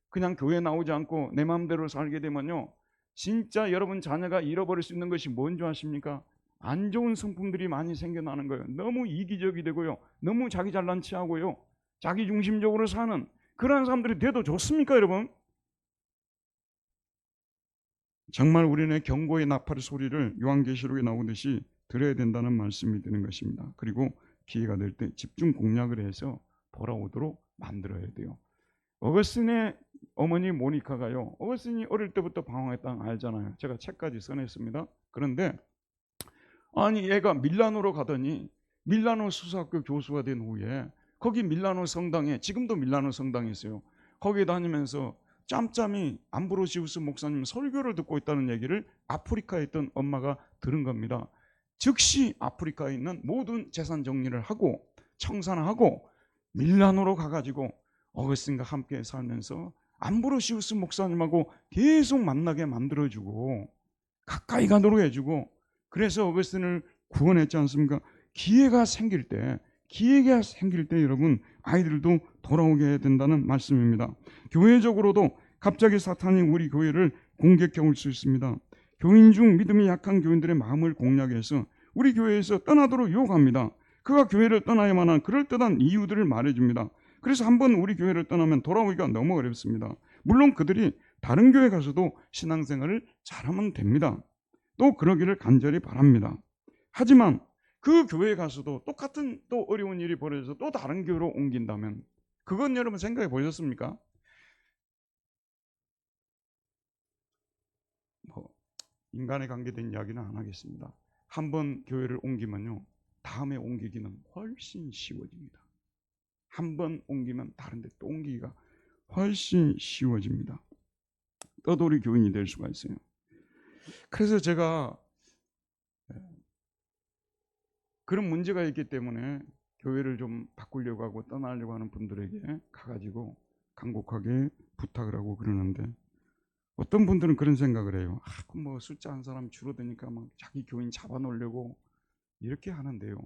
그냥 교회 나오지 않고 내 마음대로 살게 되면요, 진짜 여러분 자녀가 잃어버릴 수 있는 것이 뭔지 아십니까? 안 좋은 성품들이 많이 생겨나는 거예요. 너무 이기적이 되고요, 너무 자기 잘난 체하고요, 자기 중심적으로 사는 그런 사람들이 돼도 좋습니까, 여러분? 정말 우리는 경고의 나팔의 소리를 요한계시록에 나오듯이 들어야 된다는 말씀이 드는 것입니다. 그리고 기회가 될 때 집중 공략을 해서 돌아오도록 만들어야 돼요. 어거스틴의 어머니 모니카가요, 어거스틴이 어릴 때부터 방황했다는 거 알잖아요. 제가 책까지 써냈습니다. 그런데 아니 얘가 밀라노로 가더니 밀라노 수사학교 교수가 된 후에 거기 밀라노 성당에, 지금도 밀라노 성당이 있어요. 거기에 다니면서 짬짬이 암브로시우스 목사님 설교를 듣고 있다는 얘기를 아프리카에 있던 엄마가 들은 겁니다. 즉시 아프리카에 있는 모든 재산 정리를 하고 청산하고 밀라노로 가가지고 어거스틴과 함께 살면서 암브로시우스 목사님하고 계속 만나게 만들어주고 가까이 가도록 해주고, 그래서 어거스틴을 구원했지 않습니까? 기회가 생길 때 여러분 아이들도 돌아오게 해야 된다는 말씀입니다. 교회적으로도 갑자기 사탄이 우리 교회를 공격해 올 수 있습니다. 교인 중 믿음이 약한 교인들의 마음을 공략해서 우리 교회에서 떠나도록 유혹합니다. 그가 교회를 떠나야만 한 그럴듯한 이유들을 말해줍니다. 그래서 한번 우리 교회를 떠나면 돌아오기가 너무 어렵습니다. 물론 그들이 다른 교회 가서도 신앙생활을 잘하면 됩니다. 또 그러기를 간절히 바랍니다. 하지만 그 교회에 가서도 똑같은 또 어려운 일이 벌어져서 또 다른 교회로 옮긴다면, 그건 여러분 생각해 보셨습니까? 뭐 인간에 관계된 이야기는 안 하겠습니다. 한번 교회를 옮기면요, 다음에 옮기기는 훨씬 쉬워집니다. 한번 옮기면 다른 데 또 옮기기가 훨씬 쉬워집니다. 떠돌이 교인이 될 수가 있어요. 그래서 제가 그런 문제가 있기 때문에 교회를 좀 바꾸려고 하고 떠나려고 하는 분들에게 가가지고 간곡하게 부탁을 하고 그러는데, 어떤 분들은 그런 생각을 해요. 뭐 숫자 한 사람 줄어드니까 막 자기 교인 잡아놓으려고 이렇게 하는데요.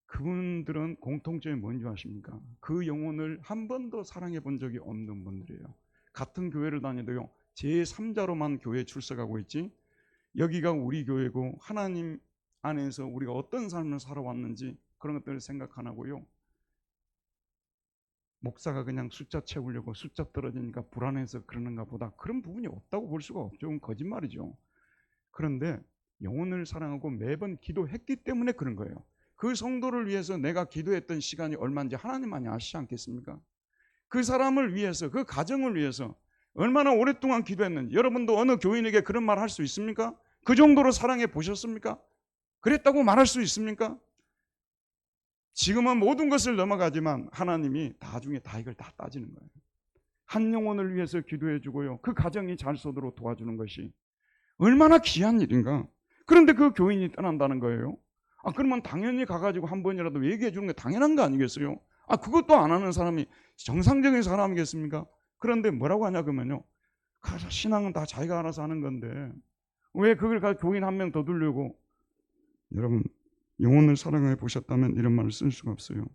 그분들은 공통점이 뭔지 아십니까? 그 영혼을 한 번도 사랑해 본 적이 없는 분들이에요. 같은 교회를 다니도요, 제3자로만 교회에 출석하고 있지, 여기가 우리 교회고 하나님 안에서 우리가 어떤 삶을 살아왔는지 그런 것들을 생각 안 하고요, 목사가 그냥 숫자 채우려고 숫자 떨어지니까 불안해서 그러는가 보다, 그런 부분이 없다고 볼 수가 없죠. 그건 거짓말이죠. 그런데 영혼을 사랑하고 매번 기도했기 때문에 그런 거예요. 그 성도를 위해서 내가 기도했던 시간이 얼마인지 하나님만이 아시지 않겠습니까? 그 사람을 위해서, 그 가정을 위해서 얼마나 오랫동안 기도했는지, 여러분도 어느 교인에게 그런 말 할 수 있습니까? 그 정도로 사랑해 보셨습니까? 그랬다고 말할 수 있습니까? 지금은 모든 것을 넘어가지만 하나님이 나중에 다 이걸 다 따지는 거예요. 한 영혼을 위해서 기도해 주고요, 그 가정이 잘 서도록 도와주는 것이 얼마나 귀한 일인가. 그런데 그 교인이 떠난다는 거예요. 그러면 당연히 가가지고 한 번이라도 얘기해 주는 게 당연한 거 아니겠어요? 그것도 안 하는 사람이 정상적인 사람이겠습니까? 그런데 뭐라고 하냐 그러면요, 신앙은 다 자기가 알아서 하는 건데 왜 그걸 교인 한 명 더 두려고. 여러분, 영혼을 사랑해 보셨다면 이런 말을 쓸 수가 없어요.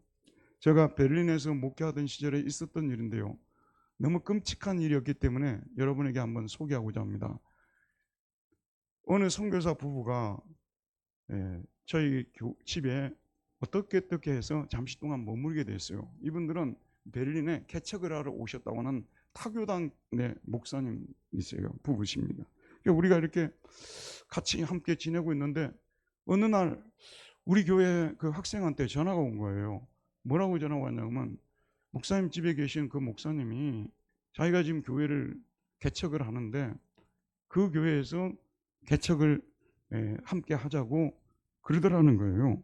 제가 베를린에서 목회하던 시절에 있었던 일인데요, 너무 끔찍한 일이었기 때문에 여러분에게 한번 소개하고자 합니다. 어느 선교사 부부가 저희 집에 어떻게 해서 잠시 동안 머물게 됐어요. 이분들은 베를린에 개척을 하러 오셨다고 하는 타교당 목사님이세요. 부부십니다. 우리가 이렇게 같이 함께 지내고 있는데 어느 날 우리 교회 그 학생한테 전화가 온 거예요. 뭐라고 전화가 왔냐면, 목사님 집에 계신 그 목사님이 자기가 지금 교회를 개척을 하는데 그 교회에서 개척을 함께 하자고 그러더라는 거예요.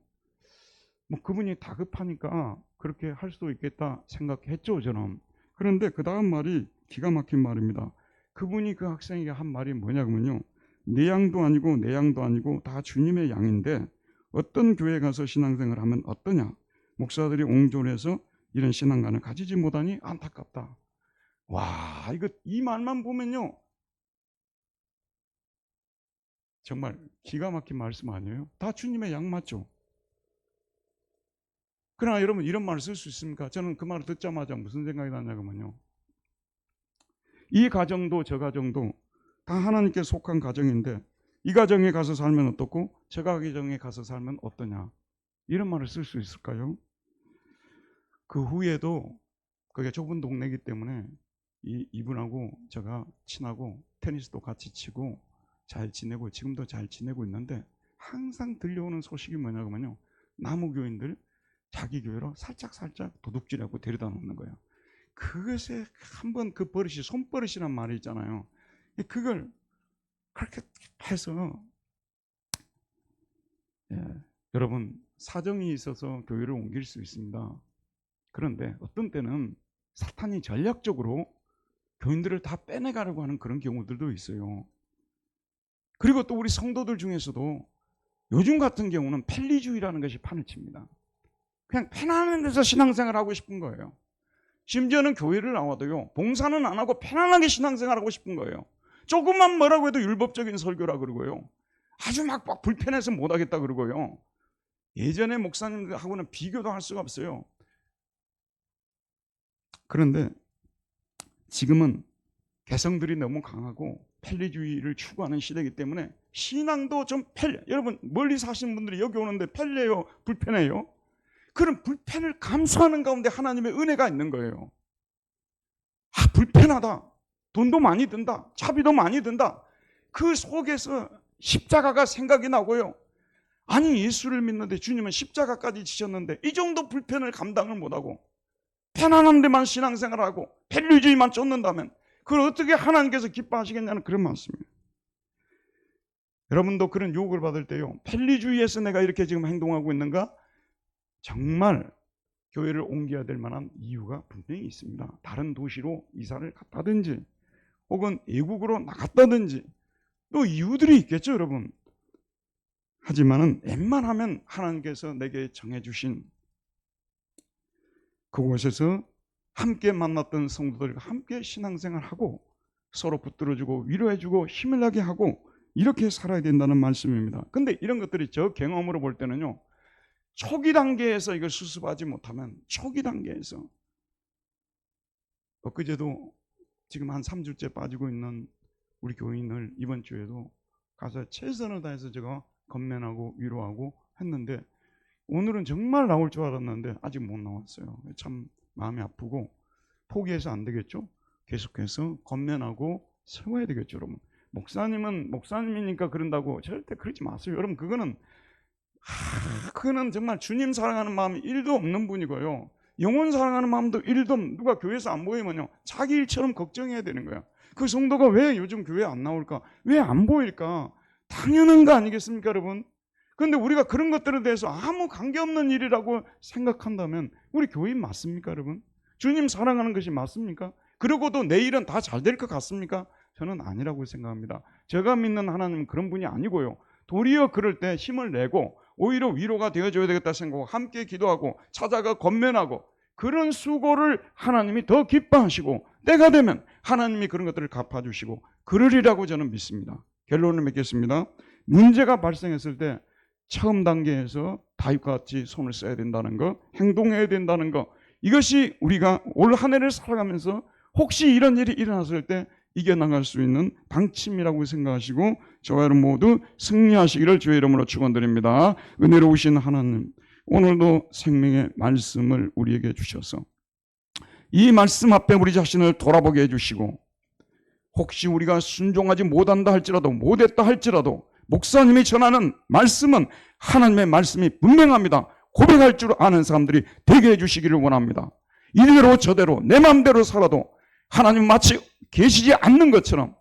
뭐 그분이 다급하니까 그렇게 할 수도 있겠다 생각했죠, 저는. 그런데 그 다음 말이 기가 막힌 말입니다. 그분이 그 학생에게 한 말이 뭐냐면요, 내 양도 아니고 내 양도 아니고 다 주님의 양인데 어떤 교회 가서 신앙생활을 하면 어떠냐, 목사들이 옹졸해서 이런 신앙관을 가지지 못하니 안타깝다. 와, 이 말만 보면요, 정말 기가 막힌 말씀 아니에요? 다 주님의 양 맞죠? 그러나 여러분 이런 말을 쓸 수 있습니까? 저는 그 말을 듣자마자 무슨 생각이 났냐면요, 이 가정도 저 가정도 다 하나님께 속한 가정인데 이 가정에 가서 살면 어떻고 저 가정에 가서 살면 어떠냐, 이런 말을 쓸 수 있을까요? 그 후에도 그게 좁은 동네이기 때문에 이분하고 제가 친하고 테니스도 같이 치고 잘 지내고 지금도 잘 지내고 있는데 항상 들려오는 소식이 뭐냐면요, 남우교인들 자기 교회로 살짝 도둑질하고 데려다 놓는 거예요. 그것에 한번 그 버릇이 손버릇이란 말이 있잖아요. 그걸 그렇게 해서 여러분 사정이 있어서 교회를 옮길 수 있습니다. 그런데 어떤 때는 사탄이 전략적으로 교인들을 다 빼내가려고 하는 그런 경우들도 있어요. 그리고 또 우리 성도들 중에서도 요즘 같은 경우는 편리주의라는 것이 판을 칩니다. 그냥 편안한 데서 신앙생활 하고 싶은 거예요. 심지어는 교회를 나와도요, 봉사는 안 하고 편안하게 신앙생활 하고 싶은 거예요. 조금만 뭐라고 해도 율법적인 설교라 그러고요, 아주 막 불편해서 못하겠다 그러고요, 예전에 목사님들하고는 비교도 할 수가 없어요. 그런데 지금은 개성들이 너무 강하고 편리주의를 추구하는 시대이기 때문에 신앙도 좀 여러분 멀리 사시는 분들이 여기 오는데 편리해요, 불편해요? 그런 불편을 감수하는 가운데 하나님의 은혜가 있는 거예요. 아, 불편하다, 돈도 많이 든다, 차비도 많이 든다, 그 속에서 십자가가 생각이 나고요, 아니 예수를 믿는데 주님은 십자가까지 지셨는데 이 정도 불편을 감당을 못하고 편안한 데만 신앙생활하고 편리주의만 쫓는다면 그걸 어떻게 하나님께서 기뻐하시겠냐는 그런 말씀입니다. 여러분도 그런 유혹을 받을 때요, 편리주의에서 내가 이렇게 지금 행동하고 있는가, 정말 교회를 옮겨야 될 만한 이유가 분명히 있습니다. 다른 도시로 이사를 갔다든지 혹은 외국으로 나갔다든지 또 이유들이 있겠죠, 여러분. 하지만은 웬만하면 하나님께서 내게 정해주신 그곳에서 함께 만났던 성도들과 함께 신앙생활하고 서로 붙들어주고 위로해주고 힘을 나게 하고 이렇게 살아야 된다는 말씀입니다. 근데 이런 것들이 저 경험으로 볼 때는요, 초기 단계에서 이걸 수습하지 못하면 초기 단계에서, 엊그제도 지금 한 3주째 빠지고 있는 우리 교인을 이번 주에도 가서 최선을 다해서 제가 건면하고 위로하고 했는데 오늘은 정말 나올 줄 알았는데 아직 못 나왔어요. 참 마음이 아프고 포기해서 안 되겠죠. 계속해서 건면하고 세워야 되겠죠, 여러분. 목사님은 목사님이니까 그런다고 절대 그러지 마세요. 여러분 그거는 정말 주님 사랑하는 마음이 1도 없는 분이고요, 영혼 사랑하는 마음도 1도, 누가 교회에서 안 보이면요 자기 일처럼 걱정해야 되는 거야. 그 성도가 왜 요즘 교회 안 나올까, 왜 안 보일까, 당연한 거 아니겠습니까, 여러분? 그런데 우리가 그런 것들에 대해서 아무 관계없는 일이라고 생각한다면 우리 교인 맞습니까, 여러분? 주님 사랑하는 것이 맞습니까? 그러고도 내일은 다 잘 될 것 같습니까? 저는 아니라고 생각합니다. 제가 믿는 하나님은 그런 분이 아니고요, 도리어 그럴 때 힘을 내고 오히려 위로가 되어줘야 되겠다 생각하고 함께 기도하고 찾아가 건면하고 그런 수고를 하나님이 더 기뻐하시고 때가 되면 하나님이 그런 것들을 갚아주시고 그러리라고 저는 믿습니다. 결론을 맺겠습니다. 문제가 발생했을 때 처음 단계에서 다윗과 같이 손을 써야 된다는 것, 행동해야 된다는 것, 이것이 우리가 올 한 해를 살아가면서 혹시 이런 일이 일어났을 때 이겨나갈 수 있는 방침이라고 생각하시고 저와 여러분 모두 승리하시기를 주의 이름으로 축원드립니다. 은혜로우신 하나님, 오늘도 생명의 말씀을 우리에게 주셔서 이 말씀 앞에 우리 자신을 돌아보게 해주시고 혹시 우리가 순종하지 못한다 할지라도 못했다 할지라도 목사님이 전하는 말씀은 하나님의 말씀이 분명합니다. 고백할 줄 아는 사람들이 되게 해주시기를 원합니다. 이대로 저대로 내 마음대로 살아도 하나님 마치 계시지 않는 것처럼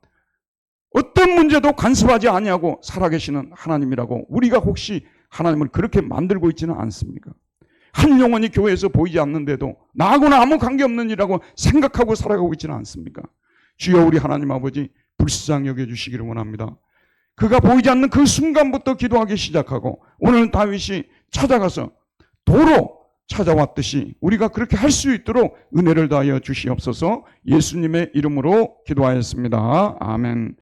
어떤 문제도 간섭하지 아니하고 살아계시는 하나님이라고 우리가 혹시 하나님을 그렇게 만들고 있지는 않습니까? 한 영혼이 교회에서 보이지 않는데도 나하고는 아무 관계없는 일이라고 생각하고 살아가고 있지는 않습니까? 주여, 우리 하나님 아버지 불쌍히 여겨주시기를 원합니다. 그가 보이지 않는 그 순간부터 기도하기 시작하고 오늘 다윗이 찾아가서 도로 찾아왔듯이 우리가 그렇게 할 수 있도록 은혜를 다하여 주시옵소서. 예수님의 이름으로 기도하였습니다. 아멘.